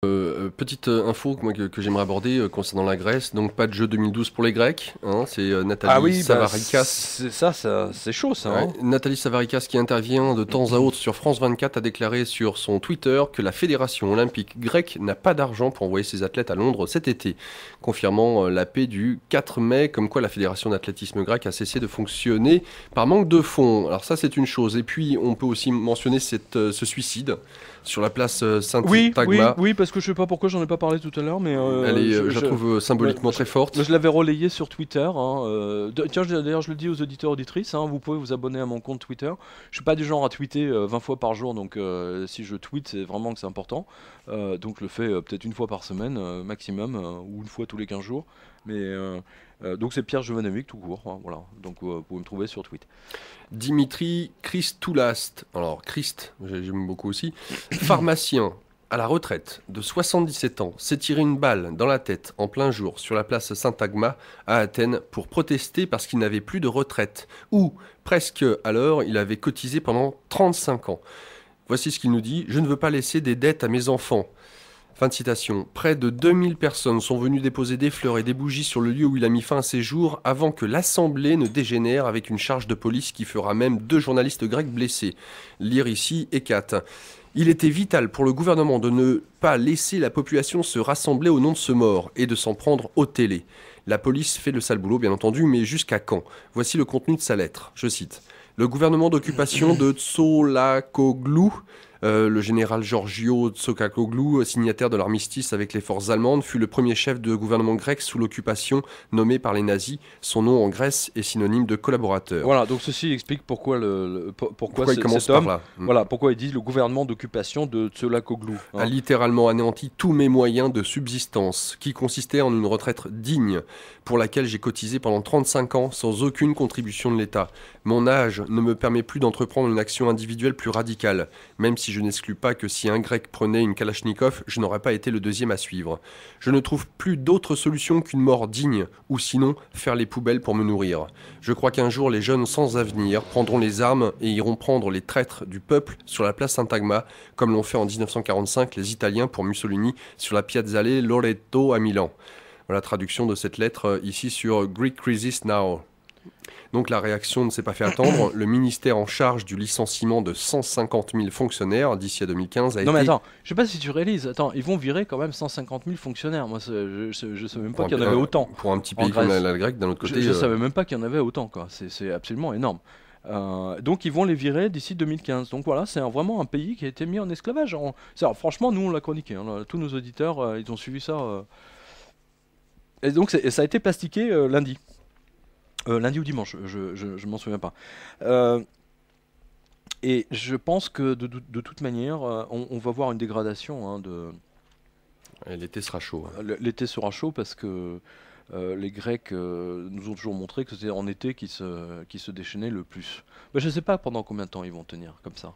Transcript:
Petite info que j'aimerais aborder concernant la Grèce. Donc pas de jeu 2012 pour les Grecs, hein, c'est Ah Nathalie oui, bah Savarikas. c'est c'est chaud ça, Ouais, hein. Nathalie Savarikas qui intervient de temps à autre sur France 24 a déclaré sur son Twitter que la Fédération olympique grecque n'a pas d'argent pour envoyer ses athlètes à Londres cet été, confirmant la paix du 4 mai, comme quoi la Fédération d'athlétisme grecque a cessé de fonctionner par manque de fonds. Alors ça c'est une chose. Et puis on peut aussi mentionner ce suicide sur la place Oui, oui, Syntagma. oui, parce que je sais pas pourquoi j'en ai pas parlé tout à l'heure, mais Je la trouve ouais, symboliquement très je forte. l'avais relayé sur Twitter, hein, tiens, d'ailleurs, je le dis aux auditeurs auditrices, hein, vous pouvez vous abonner à mon compte Twitter. Je suis pas du genre à tweeter 20 fois par jour, donc si je tweete, c'est vraiment que c'est important. Donc je le fais peut-être une fois par semaine maximum, ou une fois tous les 15 jours. Mais donc c'est Pierre Jovanovic tout court, hein, voilà. Donc vous pouvez me trouver sur Twitter. Dimitri Christoulast, alors Christ, j'aime beaucoup aussi, pharmacien à la retraite de 77 ans, s'est tiré une balle dans la tête en plein jour sur la place Syntagma à Athènes pour protester parce qu'il n'avait plus de retraite, ou presque à l'heure, il avait cotisé pendant 35 ans. Voici ce qu'il nous dit: je ne veux pas laisser des dettes à mes enfants. Fin de citation. Près de 2000 personnes sont venues déposer des fleurs et des bougies sur le lieu où il a mis fin à ses jours avant que l'Assemblée ne dégénère avec une charge de police qui fera même 2 journalistes grecs blessés. Lire ici Hécate. Il était vital pour le gouvernement de ne pas laisser la population se rassembler au nom de ce mort et de s'en prendre aux télés. La police fait le sale boulot, bien entendu, mais jusqu'à quand? Voici le contenu de sa lettre. Je cite: le gouvernement d'occupation de Tsolakoglu, le général Giorgio Tsokakoglu, signataire de l'armistice avec les forces allemandes, fut le premier chef de gouvernement grec sous l'occupation nommé par les nazis. Son nom en Grèce est synonyme de collaborateur. Voilà, donc ceci explique pourquoi, pourquoi Pourquoi il commence cet par homme, là? voilà, pourquoi il dit le gouvernement d'occupation de Tsolakoglu, A hein. littéralement anéanti tous mes moyens de subsistance, qui consistaient en une retraite digne, pour laquelle j'ai cotisé pendant 35 ans sans aucune contribution de l'État. Mon âge ne me permet plus d'entreprendre une action individuelle plus radicale, même si je n'exclus pas que si un Grec prenait une Kalachnikov, je n'aurais pas été le deuxième à suivre. Je ne trouve plus d'autre solution qu'une mort digne, ou sinon faire les poubelles pour me nourrir. Je crois qu'un jour les jeunes sans avenir prendront les armes et iront prendre les traîtres du peuple sur la place Syntagma, comme l'ont fait en 1945 les Italiens pour Mussolini sur la Piazzale Loreto à Milan. Voilà la traduction de cette lettre ici sur Greek Crisis Now. Donc la réaction ne s'est pas fait attendre. Le ministère en charge du licenciement de 150 000 fonctionnaires d'ici à 2015 a Non mais été, attends, je sais pas si tu réalises, attends, ils vont virer quand même 150 000 fonctionnaires. Moi, je savais même pas qu'il y en avait autant pour un petit en pays comme Grèce. la Grèce, d'un autre côté... Je savais même pas qu'il y en avait autant, quoi. C'est absolument énorme. Donc ils vont les virer d'ici 2015. Donc voilà, c'est vraiment un pays qui a été mis en esclavage. Franchement, nous on l'a chroniqué, hein, tous nos auditeurs, ils ont suivi ça. Et donc ça a été plastiqué lundi. Lundi ou dimanche, je m'en souviens pas. Euh, et je pense que de toute manière, on va voir une dégradation, hein, L'été sera chaud, hein. l'été sera chaud parce que les Grecs nous ont toujours montré que c'était en été qui se déchaînaient le plus. Mais je ne sais pas pendant combien de temps ils vont tenir comme ça.